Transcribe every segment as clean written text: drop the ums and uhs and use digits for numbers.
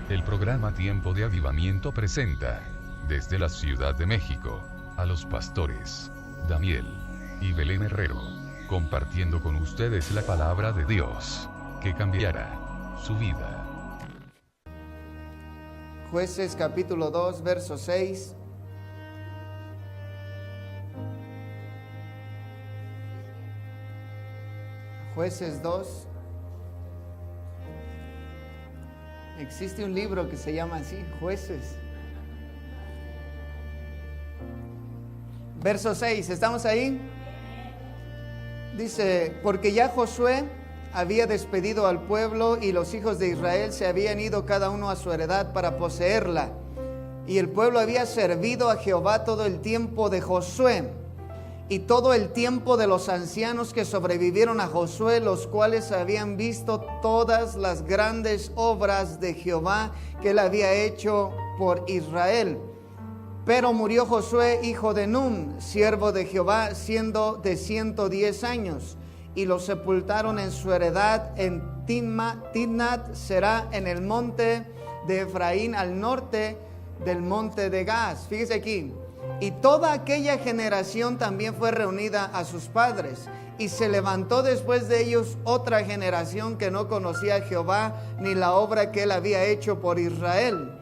El programa Tiempo de Avivamiento presenta, desde la Ciudad de México, a los pastores Daniel y Belén Herrero, compartiendo con ustedes la palabra de Dios, que cambiará su vida. Jueces capítulo 2, verso 6. Jueces 2. Existe un libro que se llama así, Jueces. Verso 6, ¿estamos ahí? Dice, porque ya Josué había despedido al pueblo y los hijos de Israel se habían ido cada uno a su heredad para poseerla. Y el pueblo había servido a Jehová todo el tiempo de Josué y todo el tiempo de los ancianos que sobrevivieron a Josué, los cuales habían visto todas las grandes obras de Jehová que él había hecho por Israel. Pero murió Josué, hijo de Nun, siervo de Jehová, siendo de 110 años, y lo sepultaron en su heredad en Timnat Será, en el monte de Efraín, al norte del monte de Gaz. Fíjese aquí. Y toda aquella generación también fue reunida a sus padres. Y se levantó después de ellos otra generación que no conocía a Jehová ni la obra que él había hecho por Israel.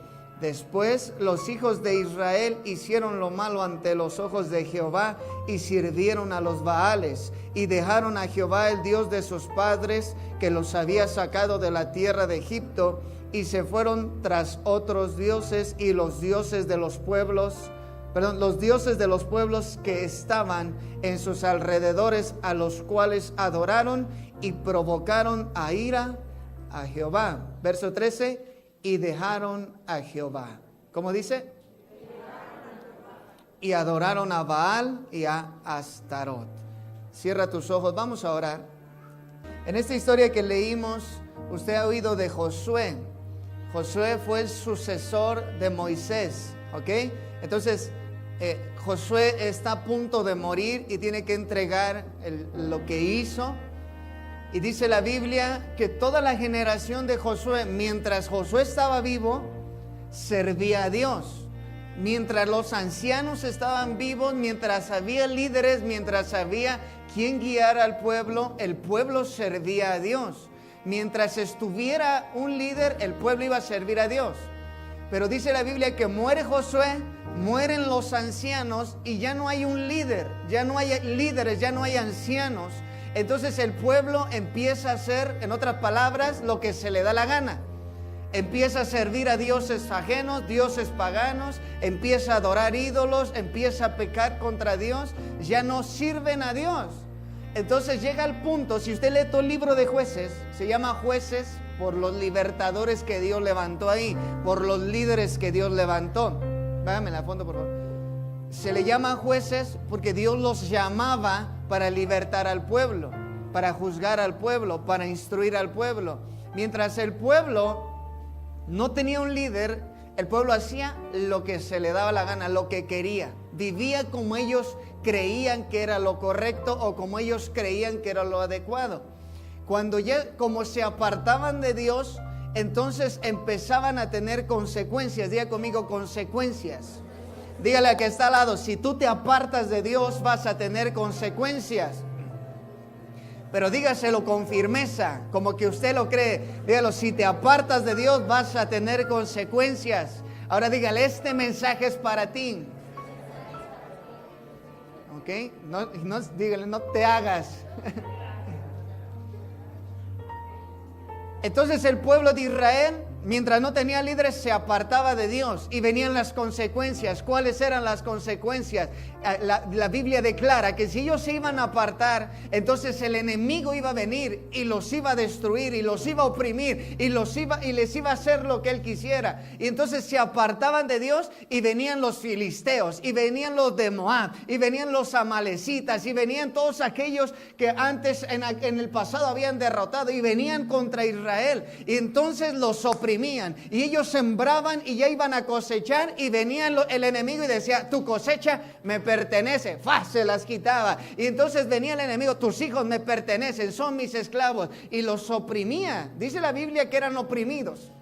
Después los hijos de Israel hicieron lo malo ante los ojos de Jehová y sirvieron a los Baales y dejaron a Jehová, el Dios de sus padres, que los había sacado de la tierra de Egipto, y se fueron tras otros dioses y los dioses de los pueblos que estaban en sus alrededores, a los cuales adoraron y provocaron a ira a Jehová. Verso 13. Y dejaron a Jehová. ¿Cómo dice? Y adoraron a Baal y a Astarot. Cierra tus ojos, vamos a orar. En esta historia que leímos, usted ha oído de Josué. Josué fue el sucesor de Moisés, ¿ok? Entonces, Josué está a punto de morir y tiene que entregar lo que hizo. Y dice la Biblia que toda la generación de Josué, mientras Josué estaba vivo, servía a Dios. Mientras los ancianos estaban vivos, mientras había líderes, mientras había quien guiara al pueblo, el pueblo servía a Dios. Mientras estuviera un líder, el pueblo iba a servir a Dios. Pero dice la Biblia que muere Josué, mueren los ancianos y ya no hay un líder, ya no hay líderes, ya no hay ancianos. Entonces el pueblo empieza a hacer, en otras palabras, lo que se le da la gana. Empieza a servir a dioses ajenos, dioses paganos, empieza a adorar ídolos, empieza a pecar contra Dios, ya no sirven a Dios. Entonces llega al punto, si usted lee todo el libro de Jueces, se llama Jueces por los libertadores que Dios levantó ahí, por los líderes que Dios levantó. Váyame a fondo, por favor. Se le llama jueces porque Dios los llamaba para libertar al pueblo, para juzgar al pueblo, para instruir al pueblo. Mientras el pueblo no tenía un líder, el pueblo hacía lo que se le daba la gana, lo que quería. Vivía como ellos creían que era lo correcto o como ellos creían que era lo adecuado. Cuando ya como se apartaban de Dios, entonces empezaban a tener consecuencias. Diga conmigo, consecuencias. Dígale al que está al lado, si tú te apartas de Dios vas a tener consecuencias. Pero dígaselo con firmeza, como que usted lo cree. Dígalo, si te apartas de Dios vas a tener consecuencias. Ahora dígale, este mensaje es para ti. ¿Ok? Dígale, no te hagas. Entonces el pueblo de Israel, mientras no tenía líderes, se apartaba de Dios y venían las consecuencias. ¿Cuáles eran las consecuencias? La Biblia declara que si ellos se iban a apartar, entonces el enemigo iba a venir y los iba a destruir y los iba a oprimir y les iba a hacer lo que él quisiera. Y entonces se apartaban de Dios y venían los filisteos y venían los de Moab y venían los amalecitas y venían todos aquellos que antes en el pasado habían derrotado y venían contra Israel. Y entonces los oprimían y ellos sembraban y ya iban a cosechar y venía el enemigo y decía, tu cosecha me pertenece. Se las quitaba. Y entonces venía el enemigo, tus hijos me pertenecen, son mis esclavos, y los oprimía. Dice la Biblia que eran oprimidos.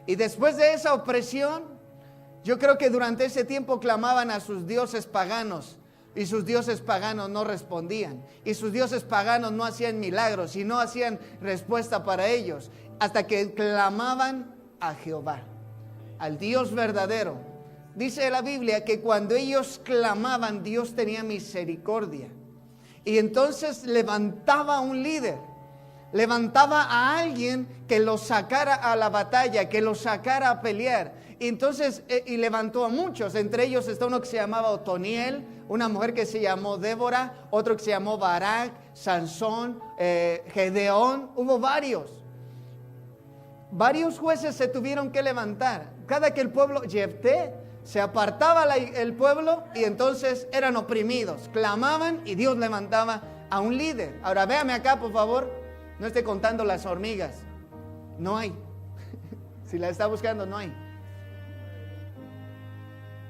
Y después de esa opresión, yo creo que durante ese tiempo clamaban a sus dioses paganos. Y sus dioses paganos no respondían. Y sus dioses paganos no hacían milagros y no hacían respuesta para ellos. Hasta que clamaban a Jehová, al Dios verdadero. Dice la Biblia que cuando ellos clamaban, Dios tenía misericordia. Y entonces levantaba un líder. Levantaba a alguien que los sacara a la batalla, que los sacara a pelear. Y entonces, y levantó a muchos. Entre ellos está uno que se llamaba Otoniel, una mujer que se llamó Débora, otro que se llamó Barak, Sansón, Gedeón. Hubo varios. Varios jueces se tuvieron que levantar. Cada que el pueblo, Jefté, se apartaba el pueblo y entonces eran oprimidos. Clamaban y Dios levantaba a un líder. Ahora véame acá, por favor. No esté contando las hormigas. No hay. Si la está buscando, no hay.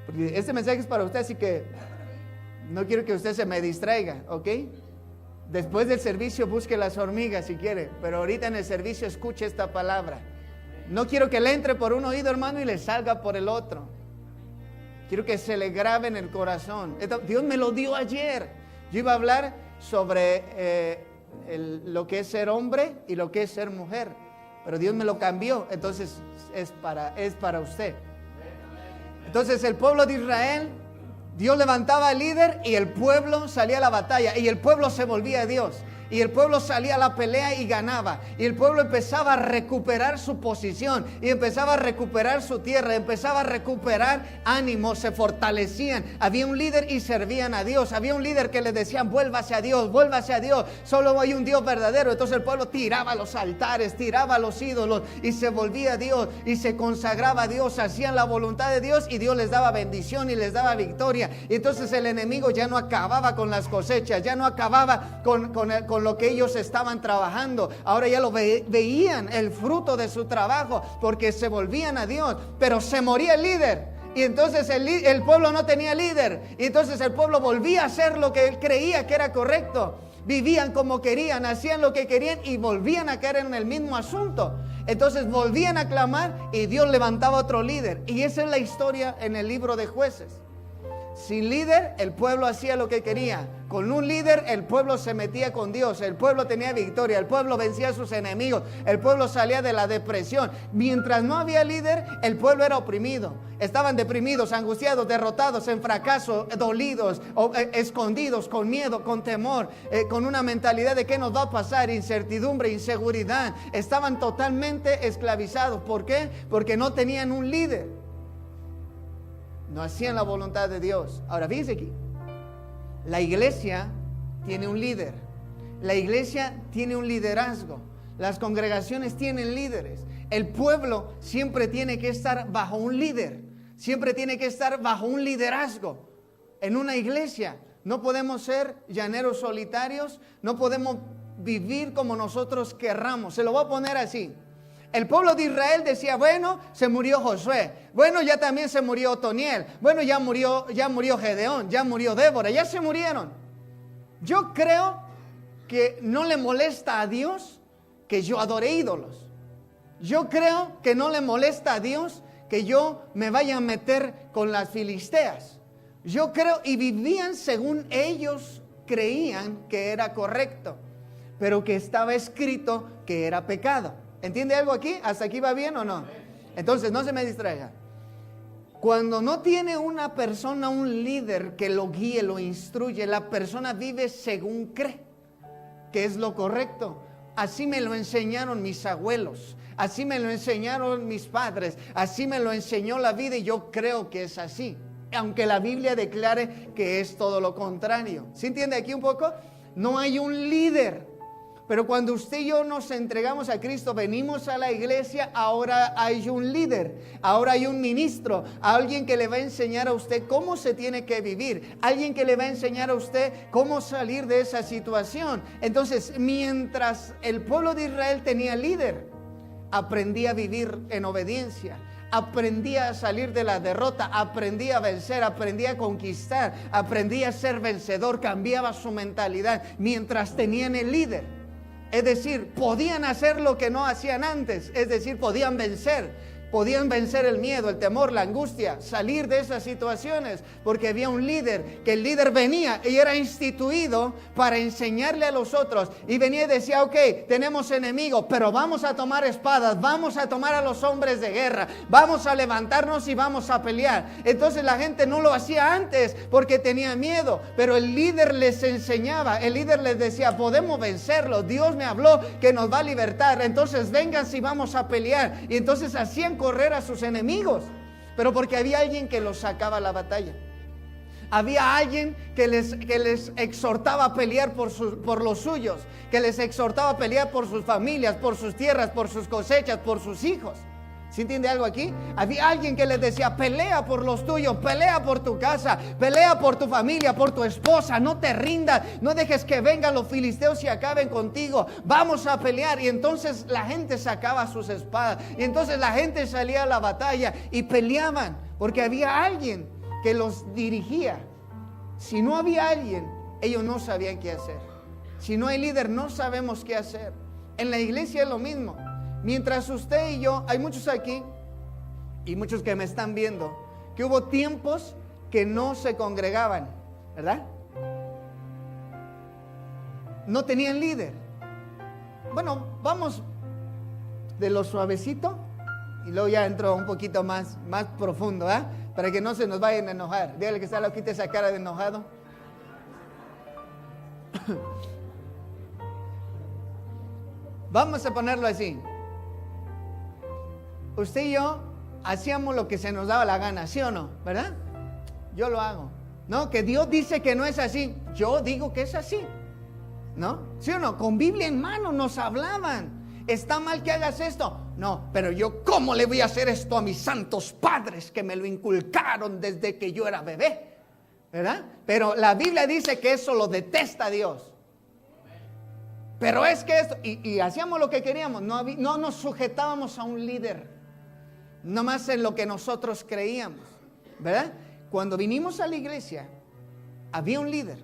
Porque este mensaje es para usted, así que no quiero que usted se me distraiga, ¿ok? Después del servicio busque las hormigas si quiere, pero ahorita en el servicio escuche esta palabra. No quiero que le entre por un oído, hermano, y le salga por el otro. Quiero que se le grabe en el corazón. Dios me lo dio ayer. Yo iba a hablar sobre lo que es ser hombre y lo que es ser mujer, pero Dios me lo cambió. Entonces es para usted. Entonces el pueblo de Israel, Dios levantaba al líder y el pueblo salía a la batalla y el pueblo se volvía a Dios. Y el pueblo salía a la pelea y ganaba. Y el pueblo empezaba a recuperar su posición. Y empezaba a recuperar su tierra. Empezaba a recuperar ánimo. Se fortalecían. Había un líder y servían a Dios. Había un líder que les decían, vuélvase a Dios, vuélvase a Dios. Solo hay un Dios verdadero. Entonces el pueblo tiraba los altares, tiraba los ídolos. Y se volvía a Dios. Y se consagraba a Dios. Hacían la voluntad de Dios. Y Dios les daba bendición y les daba victoria. Y entonces el enemigo ya no acababa con las cosechas. Ya no acababa con lo que ellos estaban trabajando. Ahora ya lo veían el fruto de su trabajo porque se volvían a Dios, pero se moría el líder y entonces el pueblo no tenía líder y entonces el pueblo volvía a hacer lo que él creía que era correcto. Vivían como querían, hacían lo que querían y volvían a caer en el mismo asunto. Entonces volvían a clamar y Dios levantaba otro líder. Y esa es la historia en el libro de Jueces. Sin líder, el pueblo hacía lo que quería. Con un líder, el pueblo se metía con Dios. El pueblo tenía victoria. El pueblo vencía a sus enemigos. El pueblo salía de la depresión. Mientras no había líder, el pueblo era oprimido. Estaban deprimidos, angustiados, derrotados, en fracaso, dolidos, escondidos, con miedo, con temor, con una mentalidad de qué nos va a pasar, incertidumbre, inseguridad. Estaban totalmente esclavizados. ¿Por qué? Porque no tenían un líder. No hacían la voluntad de Dios. Ahora fíjense aquí. La iglesia tiene un líder. La iglesia tiene un liderazgo. Las congregaciones tienen líderes. El pueblo siempre tiene que estar bajo un líder. Siempre tiene que estar bajo un liderazgo. En una iglesia no podemos ser llaneros solitarios. No podemos vivir como nosotros querramos. Se lo voy a poner así. El pueblo de Israel decía, bueno, se murió Josué. Bueno, ya también se murió Otoniel. Bueno, ya murió Gedeón, ya murió Débora, ya se murieron. Yo creo que no le molesta a Dios que yo adore ídolos. Yo creo que no le molesta a Dios que yo me vaya a meter con las filisteas. Yo creo, y vivían según ellos creían que era correcto, pero que estaba escrito que era pecado. ¿Entiende algo aquí? ¿Hasta aquí va bien o no? Entonces, no se me distraiga. Cuando no tiene una persona, un líder que lo guíe, lo instruye, la persona vive según cree que es lo correcto. Así me lo enseñaron mis abuelos, así me lo enseñaron mis padres, así me lo enseñó la vida y yo creo que es así. Aunque la Biblia declare que es todo lo contrario. ¿Sí entiende aquí un poco? No hay un líder. Pero cuando usted y yo nos entregamos a Cristo, venimos a la iglesia, ahora hay un líder, ahora hay un ministro, alguien que le va a enseñar a usted cómo se tiene que vivir, alguien que le va a enseñar a usted cómo salir de esa situación. Entonces, mientras el pueblo de Israel tenía líder, aprendía a vivir en obediencia. Aprendía a salir de la derrota, aprendía a vencer, aprendía a conquistar, aprendía a ser vencedor, cambiaba su mentalidad mientras tenían el líder. Es decir, podían hacer lo que no hacían antes, es decir, podían vencer. podían vencer el miedo, el temor, la angustia, salir de esas situaciones, porque había un líder, que el líder venía y era instituido para enseñarle a los otros, y venía y decía, ok, tenemos enemigos, pero vamos a tomar espadas, vamos a tomar a los hombres de guerra, vamos a levantarnos y vamos a pelear. Entonces la gente no lo hacía antes porque tenía miedo, pero el líder les enseñaba, el líder les decía, podemos vencerlo, Dios me habló que nos va a libertar, entonces vengan si vamos a pelear. Y entonces hacían correr a sus enemigos, pero porque había alguien que los sacaba a la batalla. Había alguien que les exhortaba a pelear por los suyos, que les exhortaba a pelear por sus familias, por sus tierras, por sus cosechas, por sus hijos. ¿Sí entiende algo aquí? Había alguien que les decía, pelea por los tuyos, pelea por tu casa, pelea por tu familia, por tu esposa, no te rindas, no dejes que vengan los filisteos y acaben contigo, vamos a pelear. Y entonces la gente sacaba sus espadas, y entonces la gente salía a la batalla y peleaban, porque había alguien que los dirigía. Si no había alguien, ellos no sabían qué hacer. Si no hay líder, no sabemos qué hacer. En la iglesia es lo mismo. Mientras usted y yo, hay muchos aquí y muchos que me están viendo, que hubo tiempos que no se congregaban, ¿verdad? No tenían líder. Bueno, vamos de lo suavecito y luego ya entro un poquito más profundo, ¿ah? Para que no se nos vayan a enojar. Dígale que está lo quite esa cara de enojado. Vamos a ponerlo así. Usted y yo hacíamos lo que se nos daba la gana, ¿sí o no? ¿Verdad? Yo lo hago. No, que Dios dice que no es así. Yo digo que es así. ¿No? ¿Sí o no? Con Biblia en mano nos hablaban. ¿Está mal que hagas esto? No, pero yo, ¿cómo le voy a hacer esto a mis santos padres que me lo inculcaron desde que yo era bebé? ¿Verdad? Pero la Biblia dice que eso lo detesta Dios. Pero es que esto, y hacíamos lo que queríamos, no nos sujetábamos a un líder. Nomás en lo que nosotros creíamos, ¿verdad? Cuando vinimos a la iglesia, había un líder.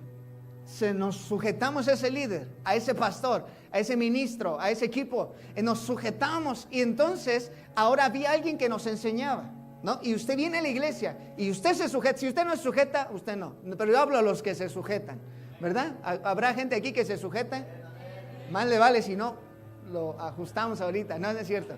Nos sujetamos a ese líder, a ese pastor, a ese ministro, a ese equipo. Nos sujetamos y entonces ahora había alguien que nos enseñaba, ¿no? Y usted viene a la iglesia y usted se sujeta. Si usted no se sujeta, usted no. Pero yo hablo a los que se sujetan, ¿verdad? ¿Habrá gente aquí que se sujeta? Más le vale si no lo ajustamos ahorita, ¿no es cierto?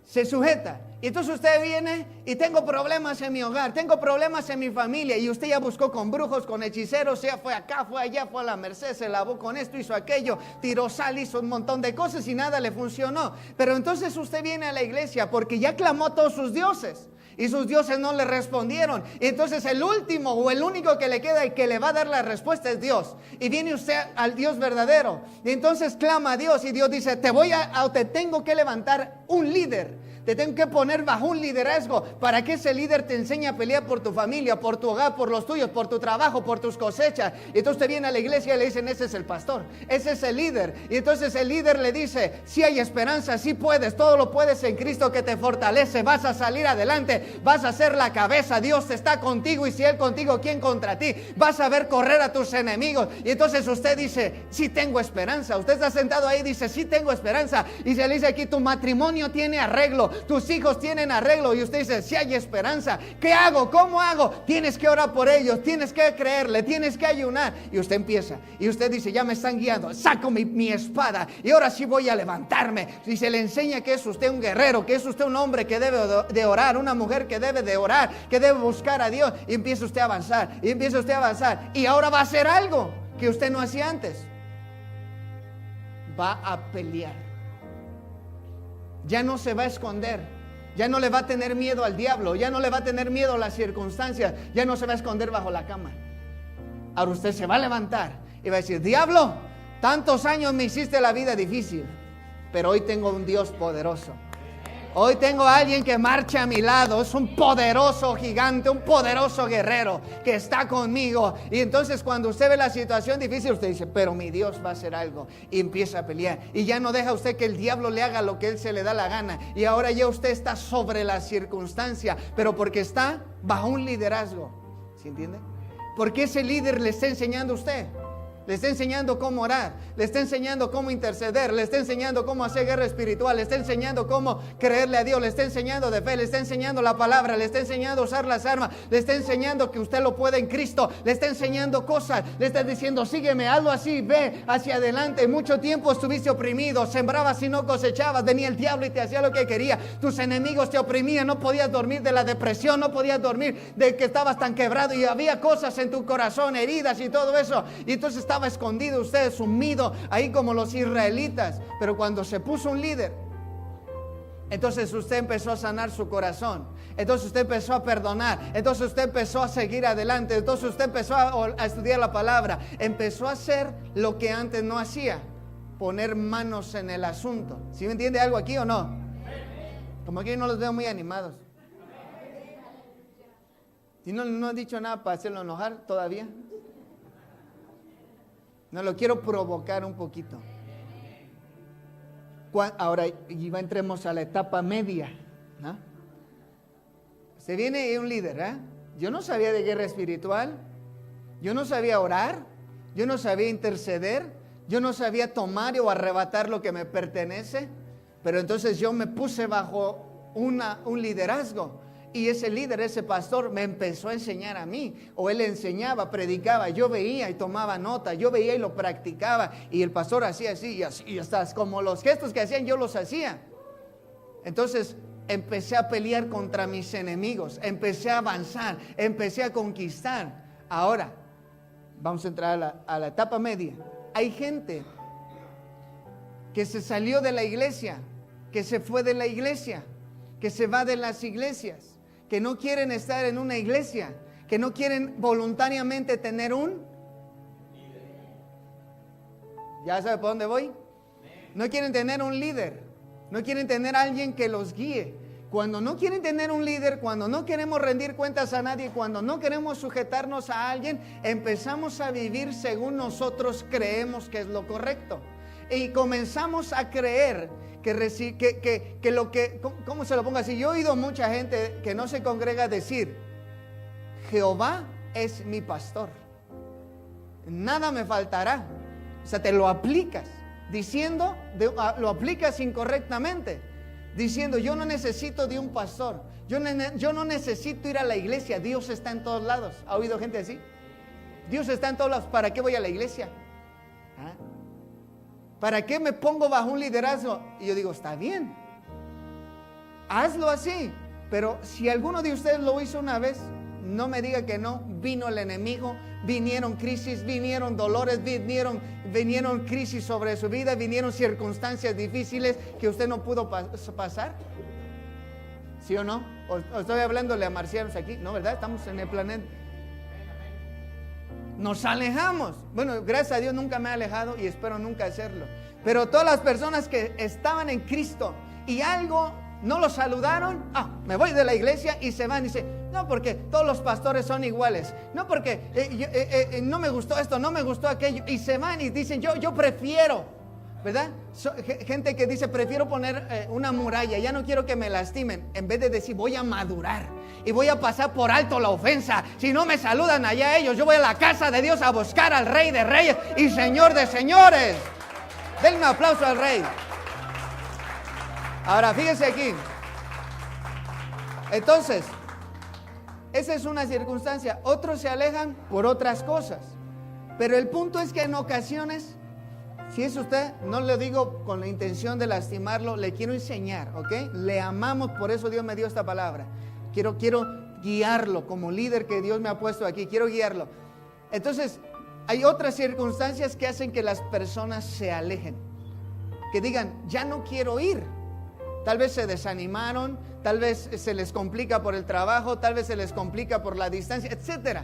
Se sujeta. Y entonces usted viene y tengo problemas en mi hogar, tengo problemas en mi familia, y usted ya buscó con brujos, con hechiceros, ya fue acá, fue allá, fue a la Merced, se lavó con esto, hizo aquello, tiró sal, hizo un montón de cosas y nada le funcionó. Pero entonces usted viene a la iglesia porque ya clamó a todos sus dioses y sus dioses no le respondieron. Y entonces el último o el único que le queda y que le va a dar la respuesta es Dios. Y viene usted al Dios verdadero y entonces clama a Dios, y Dios dice, te tengo que levantar un líder. Te tengo que poner bajo un liderazgo para que ese líder te enseñe a pelear por tu familia, por tu hogar, por los tuyos, por tu trabajo, por tus cosechas. Y entonces te viene a la iglesia y le dicen, ese es el pastor, ese es el líder. Y entonces el líder le dice, sí hay esperanza, sí puedes, todo lo puedes en Cristo que te fortalece, vas a salir adelante, vas a ser la cabeza, Dios está contigo, y si Él contigo, ¿quién contra ti? Vas a ver correr a tus enemigos. Y entonces usted dice, sí tengo esperanza. Usted está sentado ahí y dice, sí tengo esperanza. Y se le dice aquí, tu matrimonio tiene arreglo, tus hijos tienen arreglo, y usted dice, si hay esperanza. ¿Qué hago? ¿Cómo hago? Tienes que orar por ellos, tienes que creerle, tienes que ayunar. Y usted empieza y usted dice, ya me están guiando, saco mi espada y ahora sí voy a levantarme. Y se le enseña que es usted un guerrero, que es usted un hombre que debe de orar, una mujer que debe de orar, que debe buscar a Dios. Y empieza usted a avanzar, y empieza usted a avanzar, y ahora va a hacer algo que usted no hacía antes. Va a pelear. Ya no se va a esconder, ya no le va a tener miedo al diablo, ya no le va a tener miedo a las circunstancias, ya no se va a esconder bajo la cama. Ahora usted se va a levantar y va a decir, diablo, tantos años me hiciste la vida difícil, pero hoy tengo un Dios poderoso. Hoy tengo a alguien que marcha a mi lado, es un poderoso gigante, un poderoso guerrero que está conmigo. Y entonces cuando usted ve la situación difícil, usted dice, pero mi Dios va a hacer algo. Y empieza a pelear. Y ya no deja usted que el diablo le haga lo que él se le da la gana. Y ahora ya usted está sobre la circunstancia, pero porque está bajo un liderazgo. ¿Sí entiende? Porque ese líder le está enseñando a usted. le está enseñando cómo orar, le está enseñando cómo interceder, le está enseñando cómo hacer guerra espiritual, le está enseñando cómo creerle a Dios, le está enseñando de fe, le está enseñando la palabra, le está enseñando a usar las armas, le está enseñando que usted lo puede en Cristo, le está enseñando cosas, le está diciendo sígueme, hazlo así, ve hacia adelante. Mucho tiempo estuviste oprimido, sembrabas y no cosechabas, venía el diablo y te hacía lo que quería, tus enemigos te oprimían, no podías dormir de la depresión, no podías dormir de que estabas tan quebrado y había cosas en tu corazón, heridas y todo eso, y entonces estaba escondido usted, sumido ahí como los israelitas. Pero cuando se puso un líder, entonces usted empezó a sanar su corazón, entonces usted empezó a perdonar, entonces usted empezó a seguir adelante, entonces usted empezó a estudiar la palabra, empezó a hacer lo que antes no hacía, poner manos en el asunto. ¿Sí me entiende algo aquí o no? Como que yo no los veo muy animados. ¿Y no he dicho nada para hacerlo enojar todavía? No, lo quiero provocar un poquito. Ahora entremos a la etapa media, ¿no? Se viene un líder, ¿eh? Yo no sabía de guerra espiritual, yo no sabía orar, yo no sabía interceder, yo no sabía tomar o arrebatar lo que me pertenece, pero entonces yo me puse bajo un liderazgo. Y ese líder, ese pastor me empezó a enseñar a mí, o él enseñaba, predicaba, yo veía y tomaba nota, yo veía y lo practicaba, y el pastor hacía así, y hasta como los gestos que hacían yo los hacía. Entonces empecé a pelear contra mis enemigos, empecé a avanzar, empecé a conquistar. Ahora, vamos a entrar a la etapa media. Hay gente que se salió de la iglesia, que se fue de la iglesia, que se va de las iglesias, que no quieren estar en una iglesia, que no quieren voluntariamente tener un... ¿Ya sabe por dónde voy? No quieren tener un líder, no quieren tener a alguien que los guíe. Cuando no quieren tener un líder, cuando no queremos rendir cuentas a nadie, cuando no queremos sujetarnos a alguien, empezamos a vivir según nosotros creemos que es lo correcto. Y comenzamos a creer que lo que, ¿cómo se lo pongo así? Yo he oído mucha gente que no se congrega decir, Jehová es mi pastor, nada me faltará. O sea, te lo aplicas, diciendo, lo aplicas incorrectamente, diciendo, yo no necesito de un pastor, yo no necesito ir a la iglesia, Dios está en todos lados. ¿Ha oído gente así? Dios está en todos lados, ¿para qué voy a la iglesia? ¿Ah? ¿Para qué me pongo bajo un liderazgo? Y yo digo, está bien, hazlo así. Pero si alguno de ustedes lo hizo una vez, no me diga que no. Vino el enemigo, vinieron crisis, vinieron dolores, vinieron crisis sobre su vida, vinieron circunstancias difíciles que usted no pudo pasar. ¿Sí o no? ¿O estoy hablándole a marcianos aquí? No, ¿verdad? Estamos en el planeta. Nos alejamos. Bueno, gracias a Dios nunca me he alejado y espero nunca hacerlo. Pero todas las personas que estaban en Cristo y algo no los saludaron, me voy de la iglesia, y se van y dicen, no, porque todos los pastores son iguales, no, porque no me gustó esto, no me gustó aquello, y se van y dicen, yo prefiero, ¿verdad? Gente que dice, prefiero poner una muralla, ya no quiero que me lastimen, en vez de decir, voy a madurar y voy a pasar por alto la ofensa. Si no me saludan allá ellos, yo voy a la casa de Dios a buscar al Rey de Reyes y Señor de Señores. Denle un aplauso al Rey. Ahora, fíjense aquí. Entonces, esa es una circunstancia. Otros se alejan por otras cosas. Pero el punto es que en ocasiones, si es usted, no le digo con la intención de lastimarlo, le quiero enseñar, ¿ok? Le amamos, por eso Dios me dio esta palabra. Quiero guiarlo como líder que Dios me ha puesto aquí, quiero guiarlo. Entonces, hay otras circunstancias que hacen que las personas se alejen, que digan, ya no quiero ir. Tal vez se desanimaron, tal vez se les complica por el trabajo, tal vez se les complica por la distancia, etc.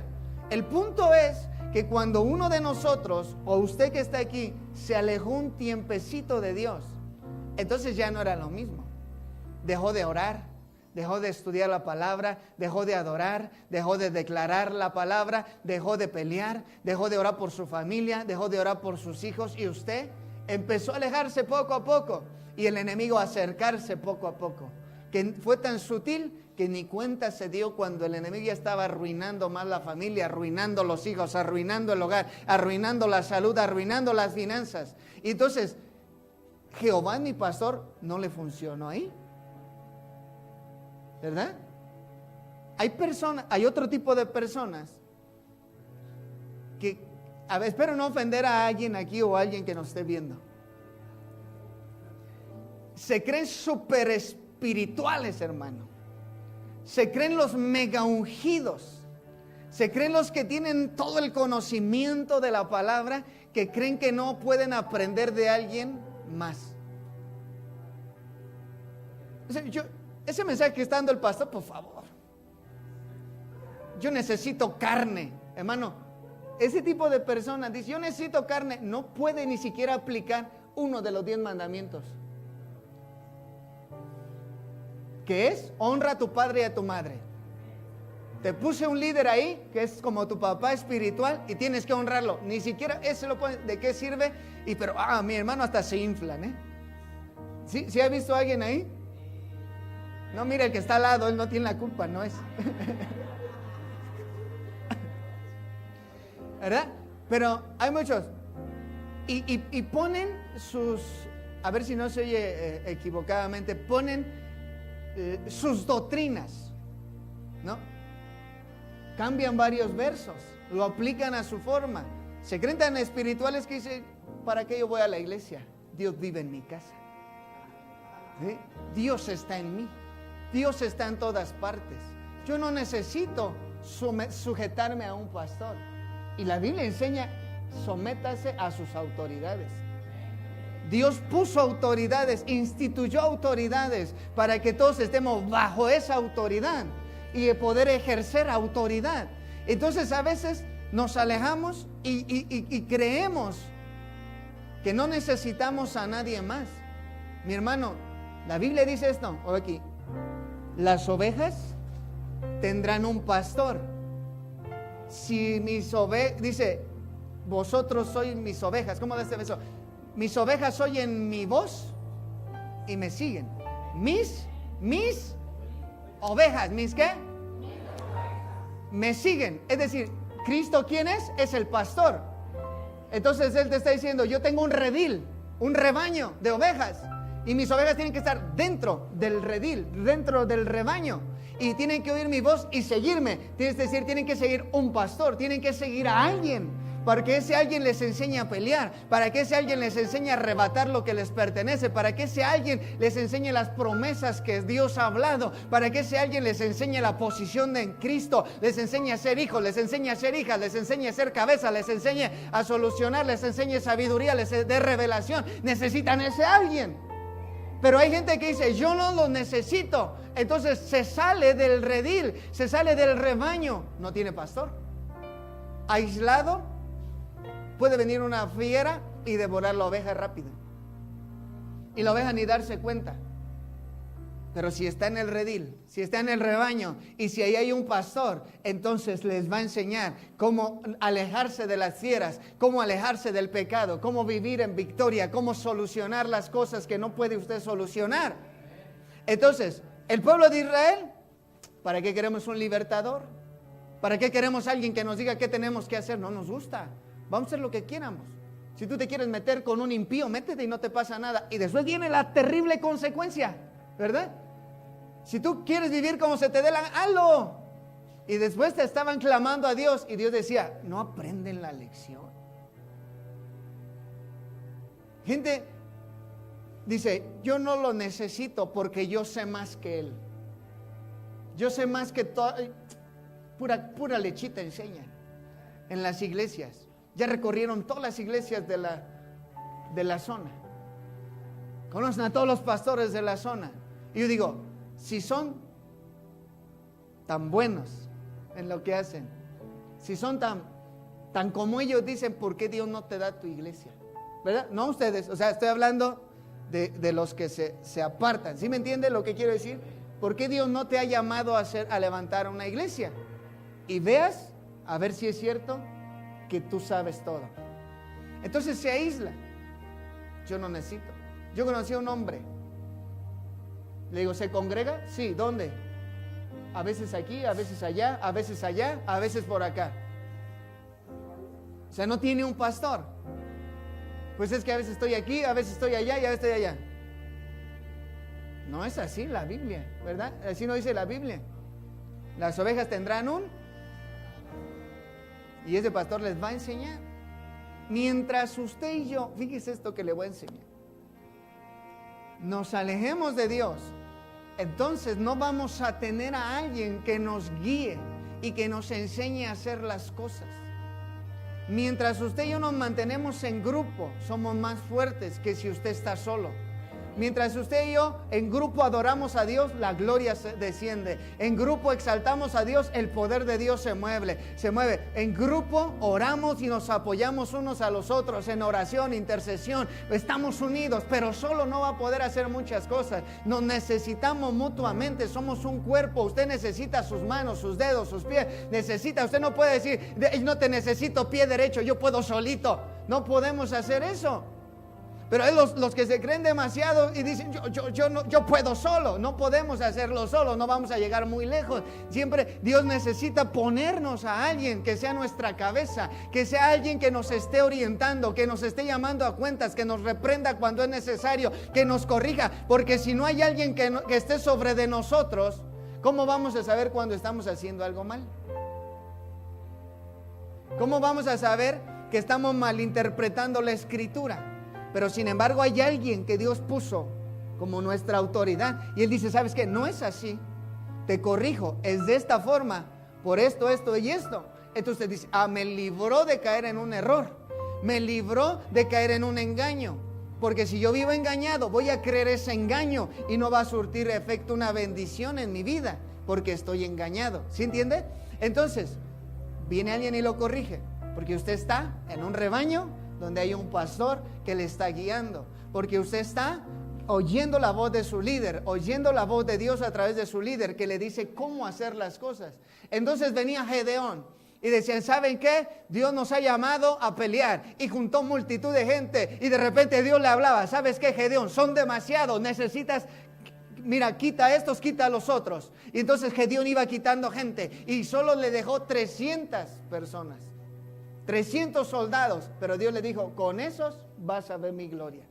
El punto es que cuando uno de nosotros, o usted que está aquí, se alejó un tiempecito de Dios, entonces ya no era lo mismo. Dejó de orar, dejó de estudiar la palabra, dejó de adorar, dejó de declarar la palabra, dejó de pelear, dejó de orar por su familia, dejó de orar por sus hijos, y usted empezó a alejarse poco a poco, y el enemigo a acercarse poco a poco. que fue tan sutil que ni cuenta se dio cuando el enemigo ya estaba arruinando más la familia, arruinando los hijos, arruinando el hogar, arruinando la salud, arruinando las finanzas. Y entonces, Jehová mi pastor no le funcionó ahí, ¿verdad? Hay otro tipo de personas que, a ver, espero no ofender a alguien aquí o a alguien que nos esté viendo. Se creen súper espirituales, hermano. Se creen los mega ungidos. Se creen los que tienen todo el conocimiento de la palabra, que creen que no pueden aprender de alguien más. Ese mensaje que está dando el pastor, por favor. Yo necesito carne, hermano. Ese tipo de personas dice, yo necesito carne, no puede ni siquiera aplicar uno de los 10 mandamientos. ¿Qué es? Honra a tu padre y a tu madre. Te puse un líder ahí que es como tu papá espiritual y tienes que honrarlo. Ni siquiera ese lo pone. ¿De qué sirve? Pero mi hermano hasta se inflan, ¿eh? ¿Sí ha visto a alguien ahí? No, mira, el que está al lado, él no tiene la culpa, no es. ¿Verdad? Pero hay muchos. Y ponen sus, a ver si no se oye equivocadamente, ponen sus doctrinas, ¿no? Cambian varios versos, lo aplican a su forma. Se creen tan espirituales que dicen, ¿para qué yo voy a la iglesia? Dios vive en mi casa. ¿Sí? Dios está en mí. Dios está en todas partes. Yo no necesito sujetarme a un pastor. Y la Biblia enseña, sométase a sus autoridades. Dios puso autoridades, instituyó autoridades para que todos estemos bajo esa autoridad y poder ejercer autoridad. Entonces a veces nos alejamos y creemos que no necesitamos a nadie más. Mi hermano, la Biblia dice esto, o aquí, las ovejas tendrán un pastor. Si mis ovejas, dice, vosotros sois mis ovejas, ¿cómo da este beso? Mis ovejas oyen mi voz y me siguen. Mis ovejas, ¿mis qué? Me siguen. Es decir, ¿Cristo quién es? Es el pastor. Entonces Él te está diciendo, yo tengo un redil, un rebaño de ovejas. Y mis ovejas tienen que estar dentro del redil, dentro del rebaño. Y tienen que oír mi voz y seguirme. Es decir, tienen que seguir un pastor, tienen que seguir a alguien. Para que ese alguien les enseñe a pelear, para que ese alguien les enseñe a arrebatar lo que les pertenece, para que ese alguien les enseñe las promesas que Dios ha hablado, para que ese alguien les enseñe la posición en Cristo, les enseñe a ser hijos, les enseñe a ser hijas, les enseñe a ser cabeza, les enseñe a solucionar, les enseñe sabiduría, les dé revelación. Necesitan ese alguien. Pero hay gente que dice, yo no lo necesito. Entonces se sale del redil, se sale del rebaño. No tiene pastor. Aislado. Puede venir una fiera y devorar la oveja rápido. Y la oveja ni darse cuenta. Pero si está en el redil, si está en el rebaño y si ahí hay un pastor, entonces les va a enseñar cómo alejarse de las fieras, cómo alejarse del pecado, cómo vivir en victoria, cómo solucionar las cosas que no puede usted solucionar. Entonces, el pueblo de Israel, ¿para qué queremos un libertador? ¿Para qué queremos alguien que nos diga qué tenemos que hacer? No nos gusta. Vamos a hacer lo que quieramos. Si tú te quieres meter con un impío, métete y no te pasa nada. Y después viene la terrible consecuencia, ¿verdad? Si tú quieres vivir como se te dé la gana, hazlo. Y después te estaban clamando a Dios y Dios decía, no aprenden la lección. Gente dice, yo no lo necesito porque yo sé más que Él. Yo sé más que todo. Pura lechita enseñan en las iglesias. Ya recorrieron todas las iglesias de la zona. Conocen a todos los pastores de la zona. Y yo digo, si son tan buenos en lo que hacen, si son tan como ellos dicen, ¿por qué Dios no te da tu iglesia? ¿Verdad? No ustedes, o sea, estoy hablando de los que se apartan. ¿Sí me entiende lo que quiero decir? ¿Por qué Dios no te ha llamado a levantar una iglesia? Y veas, a ver si es cierto, que tú sabes todo. Entonces se aísla. Yo no necesito. Yo conocí a un hombre Le digo, ¿se congrega? Sí, ¿dónde? A veces aquí, a veces allá, a veces allá, a veces por acá. O sea, no tiene un pastor. Pues es que a veces estoy aquí, a veces estoy allá y a veces estoy allá. No es así la Biblia, ¿verdad? Así no dice la Biblia. Las ovejas tendrán y ese pastor les va a enseñar. Mientras usted y yo, fíjese esto que le voy a enseñar, nos alejemos de Dios, entonces no vamos a tener a alguien que nos guíe y que nos enseñe a hacer las cosas. Mientras usted y yo nos mantenemos en grupo, somos más fuertes que si usted está solo. Mientras usted y yo en grupo adoramos a Dios, la gloria desciende. En grupo exaltamos a Dios, el poder de Dios se mueve. En grupo oramos y nos apoyamos unos a los otros en oración, intercesión. Estamos unidos, pero solo no va a poder hacer muchas cosas. Nos necesitamos mutuamente, somos un cuerpo. Usted necesita sus manos, sus dedos, sus pies. Usted no puede decir, no te necesito pie derecho, yo puedo solito. No podemos hacer eso. Pero hay los que se creen demasiado y dicen, yo puedo solo. No podemos hacerlo solo, no vamos a llegar muy lejos. Siempre Dios necesita ponernos a alguien que sea nuestra cabeza, que sea alguien que nos esté orientando, que nos esté llamando a cuentas, que nos reprenda cuando es necesario, que nos corrija. Porque si no hay alguien que esté sobre de nosotros, ¿cómo vamos a saber cuando estamos haciendo algo mal? ¿Cómo vamos a saber que estamos malinterpretando la Escritura? Pero sin embargo hay alguien que Dios puso como nuestra autoridad. Y Él dice, ¿sabes qué? No es así. Te corrijo, es de esta forma, por esto, esto y esto. Entonces dice, me libró de caer en un error. Me libró de caer en un engaño. Porque si yo vivo engañado, voy a creer ese engaño y no va a surtir efecto una bendición en mi vida, porque estoy engañado. ¿Sí entiende? Entonces, viene alguien y lo corrige, porque usted está en un rebaño donde hay un pastor que le está guiando, porque usted está oyendo la voz de su líder, oyendo la voz de Dios a través de su líder, que le dice cómo hacer las cosas. Entonces venía Gedeón y decían, ¿saben qué? Dios nos ha llamado a pelear, y juntó multitud de gente, y de repente Dios le hablaba, ¿sabes qué, Gedeón? Son demasiados, necesitas, mira, quita estos, quita a los otros. Y entonces Gedeón iba quitando gente, y solo le dejó 300 personas. 300 soldados, pero Dios le dijo, con esos vas a ver mi gloria.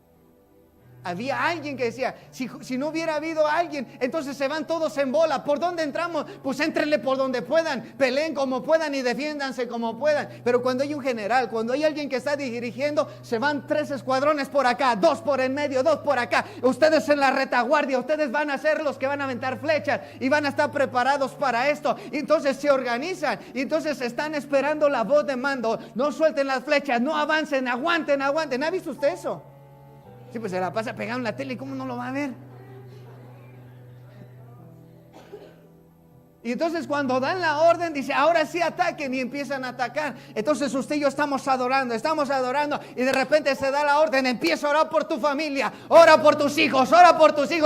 Había alguien que decía, si no hubiera habido alguien, entonces se van todos en bola. ¿Por dónde entramos? Pues éntrenle por donde puedan, peleen como puedan y defiéndanse como puedan. Pero cuando hay un general, cuando hay alguien que está dirigiendo, se van 3 escuadrones por acá, 2 por en medio, 2 por acá. Ustedes en la retaguardia, ustedes van a ser los que van a aventar flechas y van a estar preparados para esto. Y entonces se organizan y entonces están esperando la voz de mando. No suelten las flechas, no avancen, aguanten. ¿Ha visto usted eso? Sí, pues se la pasa pegado en la tele, ¿cómo no lo va a ver? Y entonces cuando dan la orden, dice, ahora sí ataquen, y empiezan a atacar. Entonces usted y yo estamos adorando, y de repente se da la orden, empieza a orar por tu familia, ora por tus hijos,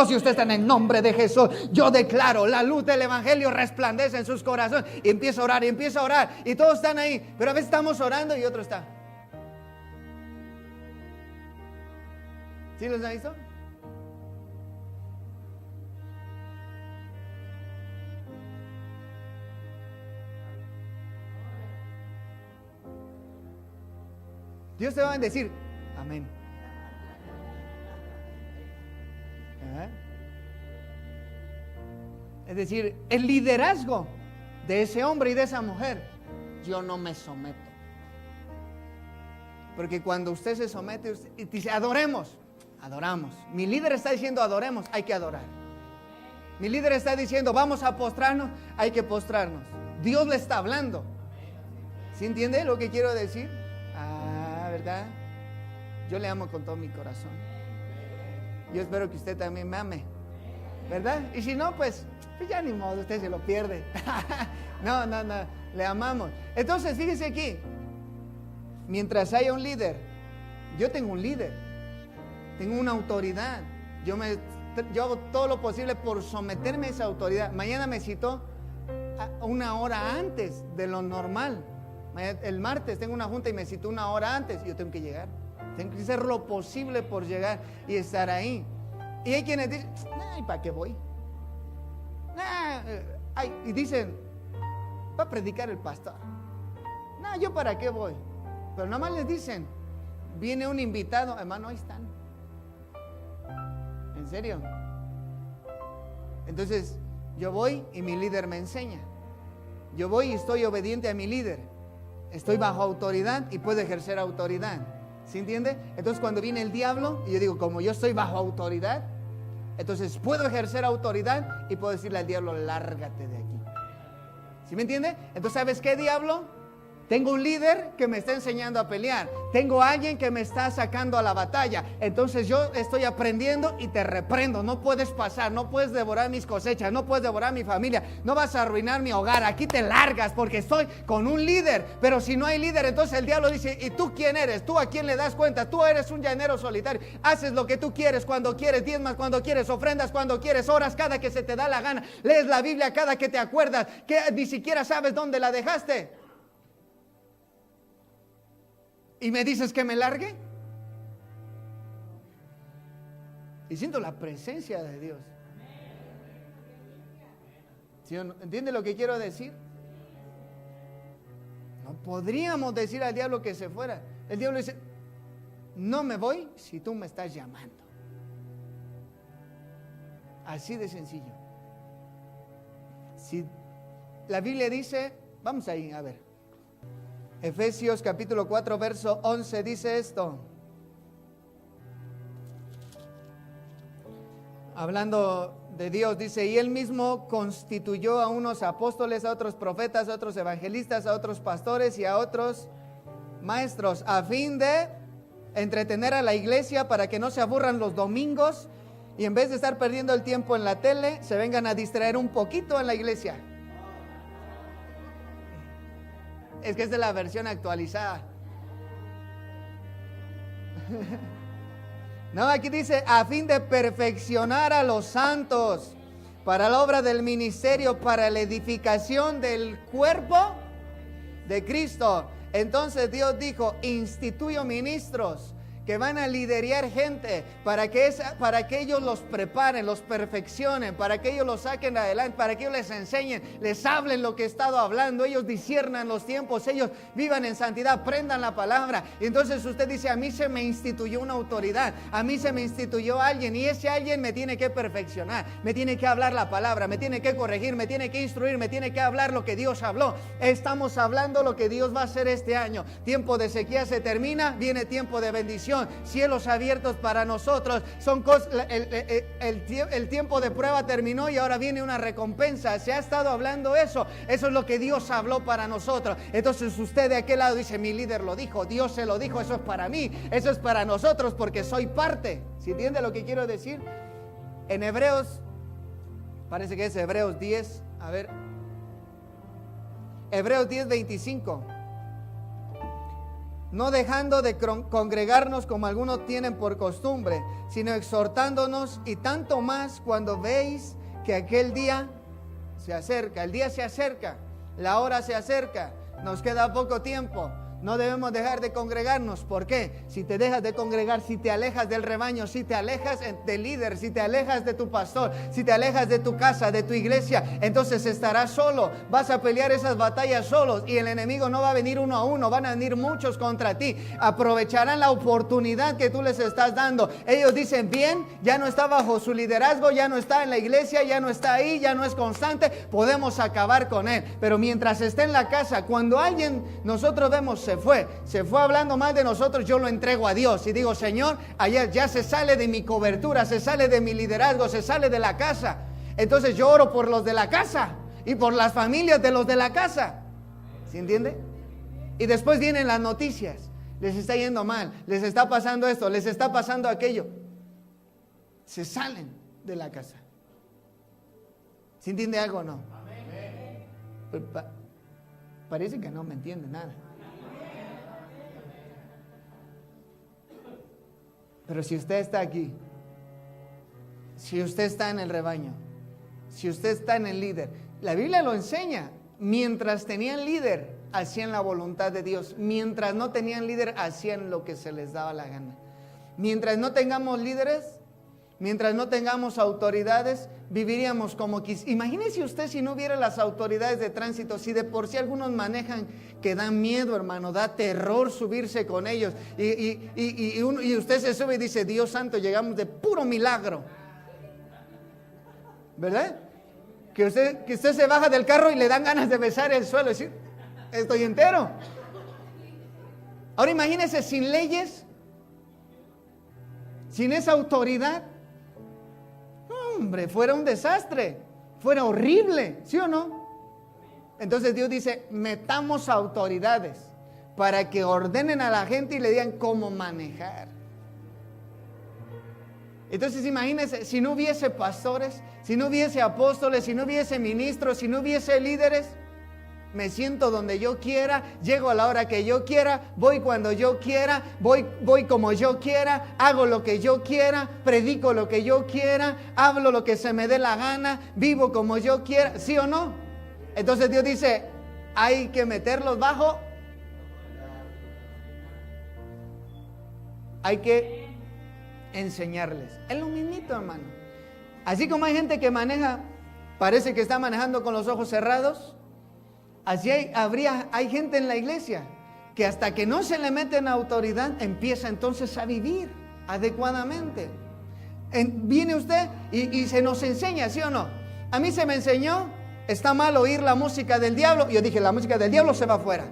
y usted está en el nombre de Jesús. Yo declaro, la luz del evangelio resplandece en sus corazones, y empieza a orar, y todos están ahí, pero a veces estamos orando y otro está. ¿Sí los ha visto? Dios te va a bendecir. Amén. Es decir, el liderazgo de ese hombre y de esa mujer, yo no me someto. Porque cuando usted se somete, usted dice, adoremos. Adoramos. Mi líder está diciendo adoremos, hay que adorar. Mi líder está diciendo vamos a postrarnos, hay que postrarnos. Dios le está hablando. ¿Sí entiende lo que quiero decir? ¿Verdad? Yo le amo con todo mi corazón. Yo espero que usted también me ame, ¿verdad? Y si no, pues ya ni modo, usted se lo pierde. No, le amamos. Entonces, fíjese aquí, mientras haya un líder, yo tengo un líder. Tengo una autoridad. Yo hago todo lo posible por someterme a esa autoridad. Mañana me citó una hora antes de lo normal. El martes tengo una junta y me citó una hora antes. Yo tengo que llegar. Tengo que hacer lo posible por llegar y estar ahí. Y hay quienes dicen, ay, ¿para qué voy? y dicen, va a predicar el pastor. No, ¿yo para qué voy? Pero nada más les dicen, viene un invitado, hermano, ahí están. ¿En serio? Entonces, yo voy y mi líder me enseña. Yo voy y estoy obediente a mi líder. Estoy bajo autoridad y puedo ejercer autoridad. ¿Sí entiende? Entonces, cuando viene el diablo, y yo digo, como yo estoy bajo autoridad, entonces puedo ejercer autoridad y puedo decirle al diablo, lárgate de aquí. ¿Sí me entiende? Entonces, ¿sabes qué, diablo? Tengo un líder que me está enseñando a pelear. Tengo a alguien que me está sacando a la batalla. Entonces yo estoy aprendiendo y te reprendo. No puedes pasar, no puedes devorar mis cosechas, no puedes devorar mi familia, no vas a arruinar mi hogar. Aquí te largas porque estoy con un líder. Pero si no hay líder, entonces el diablo dice, ¿y tú quién eres? ¿Tú a quién le das cuenta? Tú eres un llanero solitario. Haces lo que tú quieres, cuando quieres, diezmas cuando quieres, ofrendas cuando quieres, oras cada que se te da la gana, lees la Biblia cada que te acuerdas, que ni siquiera sabes dónde la dejaste. ¿Y me dices que me largue? Y siento la presencia de Dios. ¿Sí o no? ¿Entiende lo que quiero decir? No podríamos decir al diablo que se fuera. El diablo dice, no me voy si tú me estás llamando. Así de sencillo. Si la Biblia dice, vamos ahí a ver. Efesios capítulo 4 verso 11 dice esto. Hablando de Dios, dice, y Él mismo constituyó a unos apóstoles, a otros profetas, a otros evangelistas, a otros pastores y a otros maestros, a fin de entretener a la iglesia para que no se aburran los domingos y en vez de estar perdiendo el tiempo en la tele, se vengan a distraer un poquito en la iglesia. Es que es de la versión actualizada. No, aquí dice, a fin de perfeccionar a los santos para la obra del ministerio, para la edificación del cuerpo de Cristo. Entonces Dios dijo, instituyo ministros que van a liderar gente para que ellos los preparen, los perfeccionen, para que ellos los saquen adelante, para que ellos les enseñen, les hablen lo que he estado hablando, ellos disciernan los tiempos, ellos vivan en santidad, aprendan la palabra. Y entonces usted dice, a mí se me instituyó una autoridad, a mí se me instituyó alguien y ese alguien me tiene que perfeccionar, me tiene que hablar la palabra, me tiene que corregir, me tiene que instruir, me tiene que hablar lo que Dios habló. Estamos hablando lo que Dios va a hacer este año. Tiempo de sequía se termina, viene tiempo de bendición. Cielos abiertos para nosotros, son cosas, el tiempo de prueba terminó y ahora viene una recompensa. Se ha estado hablando eso es lo que Dios habló para nosotros. Entonces usted de aquel lado dice, mi líder lo dijo, Dios se lo dijo, eso es para mí, eso es para nosotros porque soy parte. ¿Sí entiende lo que quiero decir? En Hebreos, parece que es Hebreos 10, a ver, Hebreos 10, 25. No dejando de congregarnos como algunos tienen por costumbre, sino exhortándonos, y tanto más cuando veis que aquel día se acerca. El día se acerca, la hora se acerca, nos queda poco tiempo. No debemos dejar de congregarnos. ¿Por qué? Si te dejas de congregar, si te alejas del rebaño, si te alejas del líder, si te alejas de tu pastor, si te alejas de tu casa, de tu iglesia, entonces estarás solo. Vas a pelear esas batallas solos y el enemigo no va a venir uno a uno, van a venir muchos contra ti. Aprovecharán la oportunidad que tú les estás dando. Ellos dicen, bien, ya no está bajo su liderazgo, ya no está en la iglesia, ya no está ahí, ya no es constante, podemos acabar con él. Pero mientras esté en la casa, cuando alguien nosotros vemos se fue hablando mal de nosotros, yo lo entrego a Dios y digo, Señor, ayer ya se sale de mi cobertura, se sale de mi liderazgo, se sale de la casa. Entonces yo oro por los de la casa y por las familias de los de la casa. ¿Sí entiende? Y después vienen las noticias, les está yendo mal, les está pasando esto, les está pasando aquello. Se salen de la casa. ¿Sí entiende algo o no? Parece que no me entiende nada. Pero si usted está aquí, si usted está en el rebaño, si usted está en el líder, la Biblia lo enseña. Mientras tenían líder, hacían la voluntad de Dios. Mientras no tenían líder, hacían lo que se les daba la gana. Mientras no tengamos líderes, Mientras no tengamos autoridades, viviríamos como imagínese usted si no hubiera las autoridades de tránsito, si de por sí algunos manejan que dan miedo, hermano, da terror subirse con ellos. Y usted se sube y dice, Dios santo, llegamos de puro milagro. ¿Verdad? Que usted se baja del carro y le dan ganas de besar el suelo y decir, estoy entero. Ahora imagínese sin leyes, sin esa autoridad. Hombre, fuera un desastre, fuera horrible, ¿sí o no? Entonces Dios dice, metamos autoridades para que ordenen a la gente y le digan cómo manejar. Entonces imagínense, si no hubiese pastores, si no hubiese apóstoles, si no hubiese ministros, si no hubiese líderes, me siento donde yo quiera, llego a la hora que yo quiera, voy cuando yo quiera, voy como yo quiera, hago lo que yo quiera, predico lo que yo quiera, hablo lo que se me dé la gana, vivo como yo quiera, ¿sí o no? Entonces Dios dice, hay que meterlos bajo, hay que enseñarles. Es lo mismito, hermano. Así como hay gente que maneja, parece que está manejando con los ojos cerrados, así hay gente en la iglesia que hasta que no se le mete en autoridad, empieza entonces a vivir adecuadamente. Viene usted y se nos enseña, ¿sí o no? A mí se me enseñó, está mal oír la música del diablo. Yo dije, la música del diablo se va fuera.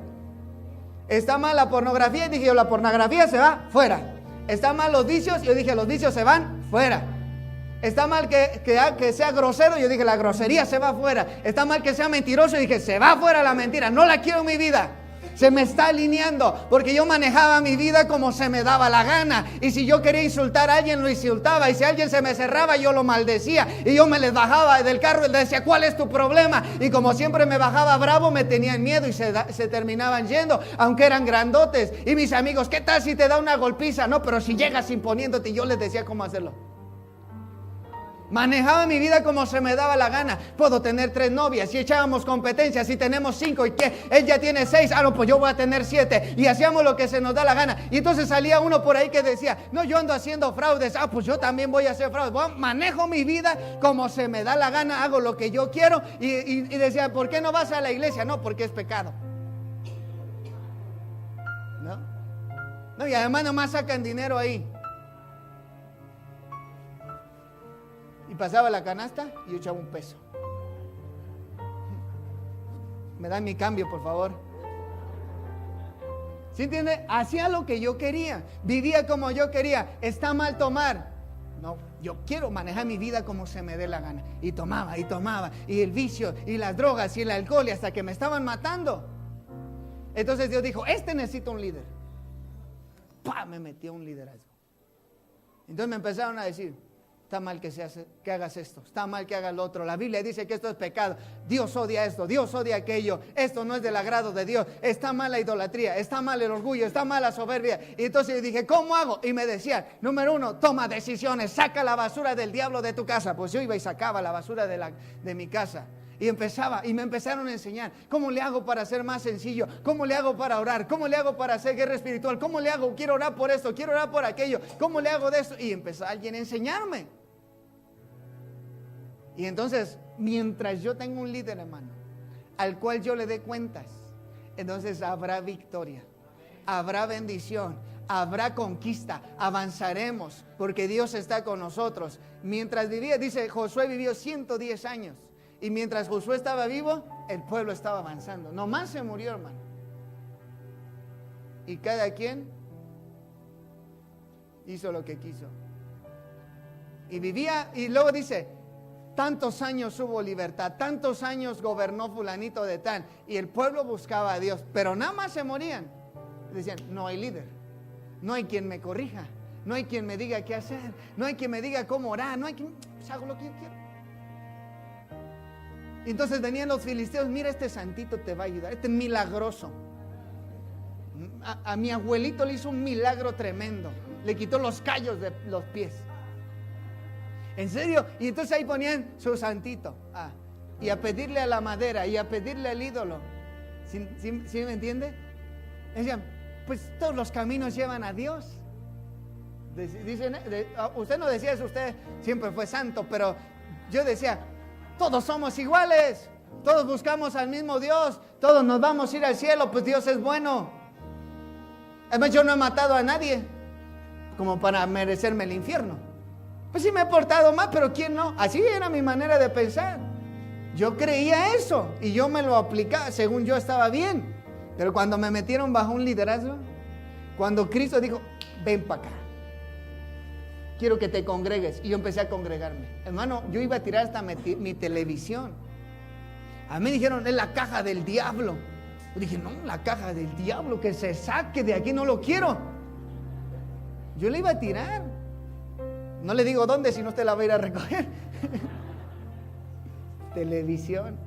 Está mal la pornografía. Y dije, yo, la pornografía se va fuera. Está mal los vicios. Yo dije, los vicios se van fuera. Está mal que sea grosero. Yo dije, la grosería se va fuera. Está mal que sea mentiroso. Yo dije, se va fuera la mentira. No la quiero en mi vida. Se me está alineando, porque yo manejaba mi vida como se me daba la gana. Y si yo quería insultar a alguien, lo insultaba. Y si alguien se me cerraba, yo lo maldecía. Y yo me les bajaba del carro y les decía, ¿cuál es tu problema? Y como siempre me bajaba bravo, me tenían miedo y se terminaban yendo, aunque eran grandotes. Y mis amigos, ¿qué tal si te da una golpiza? No, pero si llegas imponiéndote, y yo les decía cómo hacerlo. Manejaba mi vida como se me daba la gana. Puedo tener 3 novias y echábamos competencias. Si tenemos 5 y que él ya tiene 6, no, pues yo voy a tener 7. Y hacíamos lo que se nos da la gana. Y entonces salía uno por ahí que decía, no, yo ando haciendo fraudes. Pues yo también voy a hacer fraudes. Bueno, manejo mi vida como se me da la gana, hago lo que yo quiero. Y decía, ¿por qué no vas a la iglesia? No, porque es pecado. No, y además nomás sacan dinero ahí. Y pasaba la canasta y yo echaba un peso. Me dan mi cambio, por favor. ¿Sí entiende? Hacía lo que yo quería. Vivía como yo quería. ¿Está mal tomar? No, yo quiero manejar mi vida como se me dé la gana. Y tomaba. Y el vicio, y las drogas, y el alcohol, y hasta que me estaban matando. Entonces Dios dijo, necesita un líder. Me metió un liderazgo. Entonces me empezaron a decir, está mal que hagas esto, está mal que hagas lo otro. La Biblia dice que esto es pecado. Dios odia esto, Dios odia aquello. Esto no es del agrado de Dios. Está mal la idolatría, está mal el orgullo, está mal la soberbia. Y entonces yo dije, ¿cómo hago? Y me decían, número 1, toma decisiones, saca la basura del diablo de tu casa. Pues yo iba y sacaba la basura de mi casa. Y me empezaron a enseñar, ¿cómo le hago para ser más sencillo? ¿Cómo le hago para orar? ¿Cómo le hago para hacer guerra espiritual? ¿Cómo le hago? Quiero orar por esto, quiero orar por aquello. ¿Cómo le hago de esto? Y empezó alguien a enseñarme. Y entonces, mientras yo tengo un líder, hermano, al cual yo le dé cuentas, entonces habrá victoria, habrá bendición, habrá conquista, avanzaremos, porque Dios está con nosotros. Mientras vivía, dice, Josué vivió 110 años, y mientras Josué estaba vivo, el pueblo estaba avanzando. Nomás se murió, hermano. Y cada quien hizo lo que quiso. Y vivía, y luego dice, tantos años hubo libertad, tantos años gobernó fulanito de tal, y el pueblo buscaba a Dios, pero nada más se morían. Decían, no hay líder, no hay quien me corrija, no hay quien me diga qué hacer, no hay quien me diga cómo orar, no hay quien, pues hago lo que yo quiero. Y entonces venían los filisteos, mira, este santito te va a ayudar, este es milagroso. A mi abuelito le hizo un milagro tremendo, le quitó los callos de los pies. ¿En serio? Y entonces ahí ponían su santito. Y a pedirle a la madera, y a pedirle al ídolo. ¿Sí me entiende? Decían, pues todos los caminos llevan a Dios. Dicen, usted no decía eso, usted siempre fue santo, pero yo decía, todos somos iguales, todos buscamos al mismo Dios, todos nos vamos a ir al cielo, pues Dios es bueno. Además, yo no he matado a nadie como para merecerme el infierno. Pues sí me he portado mal, pero ¿quién no? Así era mi manera de pensar. Yo creía eso y yo me lo aplicaba, según yo estaba bien. Pero cuando me metieron bajo un liderazgo, cuando Cristo dijo, ven para acá, quiero que te congregues, y yo empecé a congregarme. Hermano, yo iba a tirar hasta mi televisión. A mí dijeron, es la caja del diablo. Yo dije, no, la caja del diablo, que se saque de aquí, no lo quiero. Yo le iba a tirar. No le digo dónde, si no usted la va a ir a recoger. Televisión.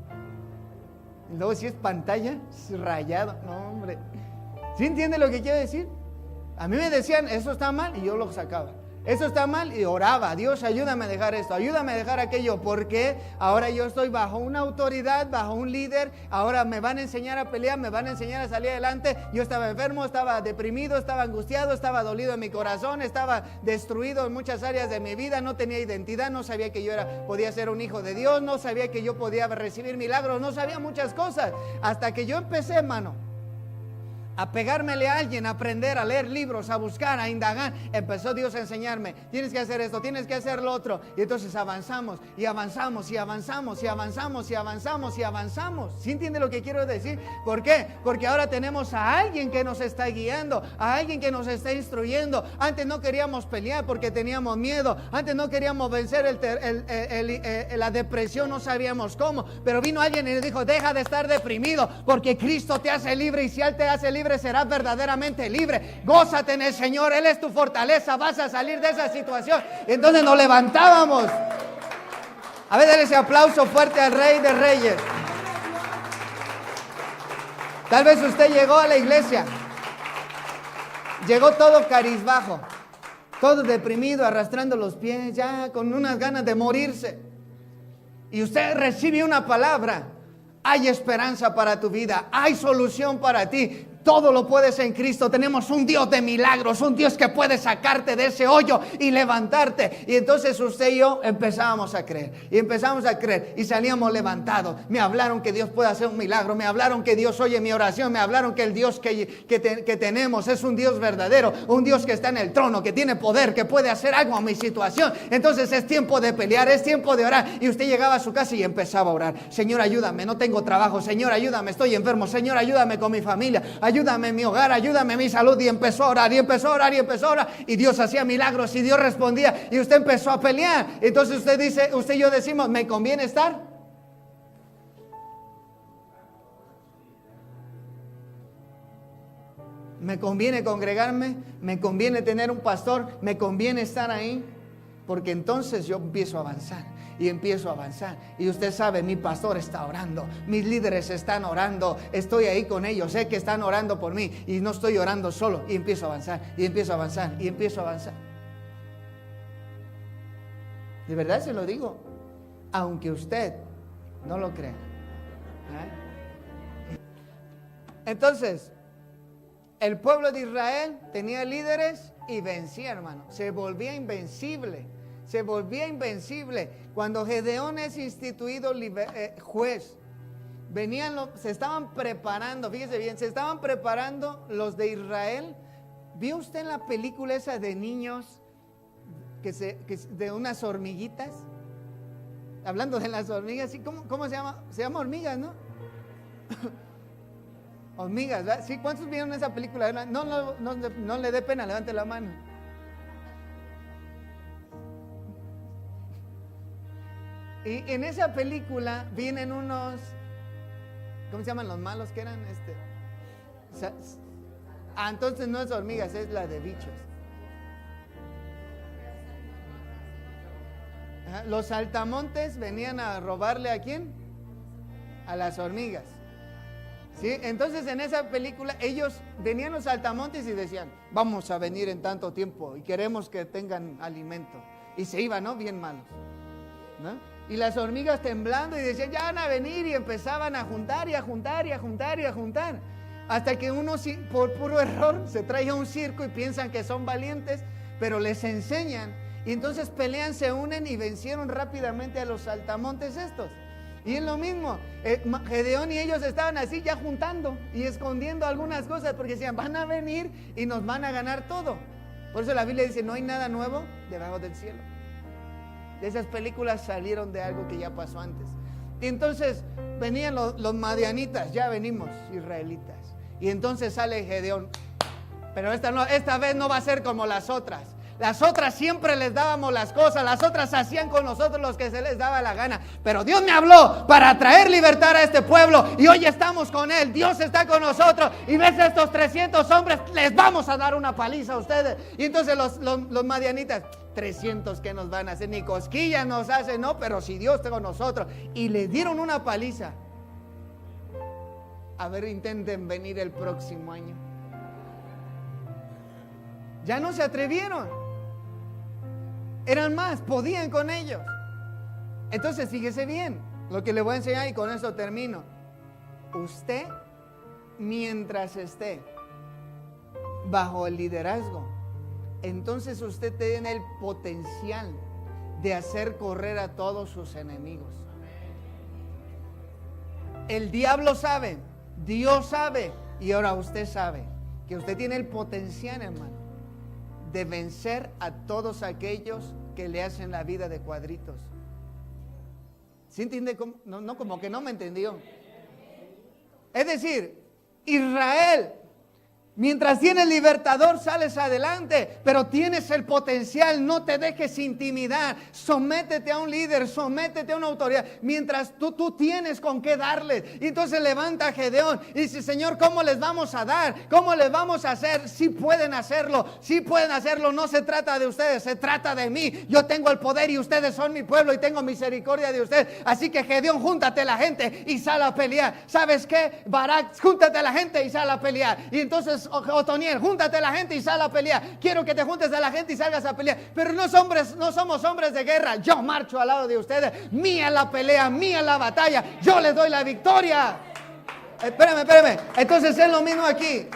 Luego si es pantalla, es rayado. No, hombre. ¿Sí entiende lo que quiero decir? A mí me decían, eso está mal, y yo lo sacaba. Eso está mal, y oraba, Dios, ayúdame a dejar esto, ayúdame a dejar aquello, porque ahora yo estoy bajo una autoridad, bajo un líder, ahora me van a enseñar a pelear, me van a enseñar a salir adelante. Yo estaba enfermo, estaba deprimido, estaba angustiado, estaba dolido en mi corazón, estaba destruido en muchas áreas de mi vida, no tenía identidad, no sabía que yo podía ser un hijo de Dios, no sabía que yo podía recibir milagros, no sabía muchas cosas, hasta que yo empecé, hermano, a pegármele a alguien, a aprender, a leer libros, a buscar, a indagar. Empezó Dios a enseñarme, tienes que hacer esto, tienes que hacer lo otro. Y entonces avanzamos, y avanzamos, y avanzamos, y avanzamos, y avanzamos, y avanzamos. ¿Sí entiende lo que quiero decir? ¿Por qué? Porque ahora tenemos a alguien que nos está guiando, a alguien que nos está instruyendo. Antes no queríamos pelear porque teníamos miedo. Antes no queríamos vencer la depresión, no sabíamos cómo. Pero vino alguien y nos dijo, deja de estar deprimido, porque Cristo te hace libre, y si Él te hace libre, serás verdaderamente libre. Gózate en el Señor, Él es tu fortaleza, vas a salir de esa situación. Y entonces nos levantábamos. A ver, denle ese aplauso fuerte al Rey de Reyes. Tal vez usted llegó a la iglesia, llegó todo carizbajo, todo deprimido, arrastrando los pies, ya con unas ganas de morirse. Y usted recibe una palabra. Hay esperanza para tu vida, hay solución para ti. Todo lo puedes en Cristo. Tenemos un Dios de milagros, un Dios que puede sacarte de ese hoyo y levantarte. Y entonces usted y yo empezábamos a creer. Y empezamos a creer y salíamos levantados. Me hablaron que Dios puede hacer un milagro. Me hablaron que Dios oye mi oración. Me hablaron que el Dios que tenemos es un Dios verdadero. Un Dios que está en el trono, que tiene poder, que puede hacer algo a mi situación. Entonces es tiempo de pelear, es tiempo de orar. Y usted llegaba a su casa y empezaba a orar. Señor, ayúdame, no tengo trabajo. Señor, ayúdame, estoy enfermo. Señor, ayúdame con mi familia. Ayúdame en mi hogar, ayúdame en mi salud. Y empezó a orar, y empezó a orar, y empezó a orar. Y Dios hacía milagros, y Dios respondía. Y usted empezó a pelear. Entonces usted dice, usted y yo decimos, ¿me conviene estar? ¿Me conviene congregarme? ¿Me conviene tener un pastor? ¿Me conviene estar ahí? Porque entonces yo empiezo a avanzar. Y empiezo a avanzar. Y usted sabe, mi pastor está orando, mis líderes están orando, estoy ahí con ellos, sé que están orando por mí, y no estoy orando solo. Y empiezo a avanzar, y empiezo a avanzar, y empiezo a avanzar. De verdad se lo digo, aunque usted no lo crea. Entonces, el pueblo de Israel tenía líderes y vencía, hermano. Se volvía invencible. Se volvía invencible. Cuando Gedeón es instituido juez, se estaban preparando, fíjese bien, se estaban preparando los de Israel. ¿Vio usted en la película esa de niños de unas hormiguitas? Hablando de las hormigas, ¿sí? ¿Cómo se llama? Se llama hormigas, ¿no? Hormigas, ¿verdad? ¿Sí? ¿Cuántos vieron esa película? No le dé pena, levante la mano. Y en esa película vienen unos, ¿cómo se llaman los malos que eran? Entonces no es hormigas, es la de bichos. Los saltamontes venían a robarle ¿a quién? A las hormigas. ¿Sí? Entonces en esa película ellos venían los saltamontes y decían, vamos a venir en tanto tiempo y queremos que tengan alimento. Y se iban, ¿no? Bien malos, ¿no? Y las hormigas temblando y decían, ya van a venir, y empezaban a juntar y a juntar y a juntar y a juntar. Hasta que uno por puro error se trae a un circo y piensan que son valientes, pero les enseñan. Y entonces pelean, se unen y vencieron rápidamente a los saltamontes estos. Y es lo mismo, Gedeón y ellos estaban así ya juntando y escondiendo algunas cosas porque decían, van a venir y nos van a ganar todo. Por eso la Biblia dice, no hay nada nuevo debajo del cielo. De esas películas salieron de algo que ya pasó antes. Y entonces venían los madianitas, ya venimos, israelitas. Y entonces sale Gedeón, pero esta vez no va a ser como las otras. Las otras siempre les dábamos las cosas, las otras hacían con nosotros los que se les daba la gana. Pero Dios me habló para traer libertad a este pueblo y hoy estamos con Él. Dios está con nosotros y ves a estos 300 hombres, les vamos a dar una paliza a ustedes. Y entonces los madianitas, 300 que nos van a hacer, ni cosquillas nos hacen, no, pero si Dios está con nosotros. Y les dieron una paliza. A ver, intenten venir el próximo año. Ya no se atrevieron. Eran más, podían con ellos. Entonces fíjese bien lo que le voy a enseñar y con esto termino. Usted, mientras esté bajo el liderazgo, entonces usted tiene el potencial de hacer correr a todos sus enemigos. El diablo sabe, Dios sabe y ahora usted sabe que usted tiene el potencial, hermano, de vencer a todos aquellos que le hacen la vida de cuadritos. ¿Sí entiende? No, como que no me entendió. Es decir, Israel, mientras tienes libertador sales adelante, pero tienes el potencial, no te dejes intimidar, sométete a un líder, sométete a una autoridad, mientras tú tienes con qué darles. Y entonces levanta a Gedeón y dice, Señor, ¿cómo les vamos a dar? ¿Cómo les vamos a hacer? Sí pueden hacerlo, no se trata de ustedes, se trata de mí. Yo tengo el poder y ustedes son mi pueblo y tengo misericordia de ustedes. Así que Gedeón, júntate a la gente y sal a pelear. ¿Sabes qué? Barak, júntate a la gente y sal a pelear. Y entonces Otoniel, júntate a la gente y sal a pelear. Quiero que te juntes a la gente y salgas a pelear. Pero no somos hombres de guerra. Yo marcho al lado de ustedes. Mía la pelea, mía la batalla. Yo les doy la victoria. Espérame. Entonces es lo mismo aquí.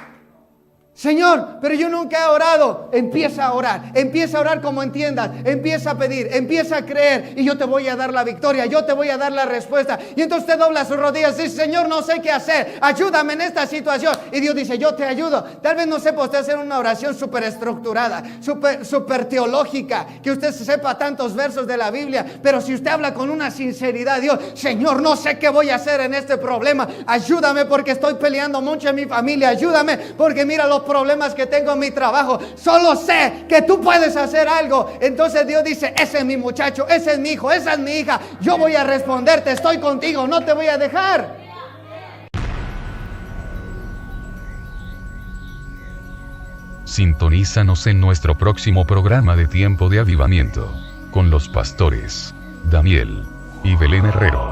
Señor, pero yo nunca he orado. Empieza a orar como entiendas, empieza a pedir, empieza a creer y yo te voy a dar la victoria, yo te voy a dar la respuesta. Y entonces usted dobla sus rodillas y dice, Señor, no sé qué hacer, ayúdame en esta situación. Y Dios dice, yo te ayudo. Tal vez no sepa usted hacer una oración súper estructurada, súper teológica, que usted sepa tantos versos de la Biblia, pero si usted habla con una sinceridad, Dios, Señor, no sé qué voy a hacer en este problema, ayúdame porque estoy peleando mucho en mi familia, ayúdame porque mira los problemas que tengo en mi trabajo, solo sé que tú puedes hacer algo. Entonces Dios dice, ese es mi muchacho, ese es mi hijo, esa es mi hija, yo voy a responderte, estoy contigo, no te voy a dejar. Sintonízanos en nuestro próximo programa de Tiempo de Avivamiento, con los pastores Daniel y Belén Herrero.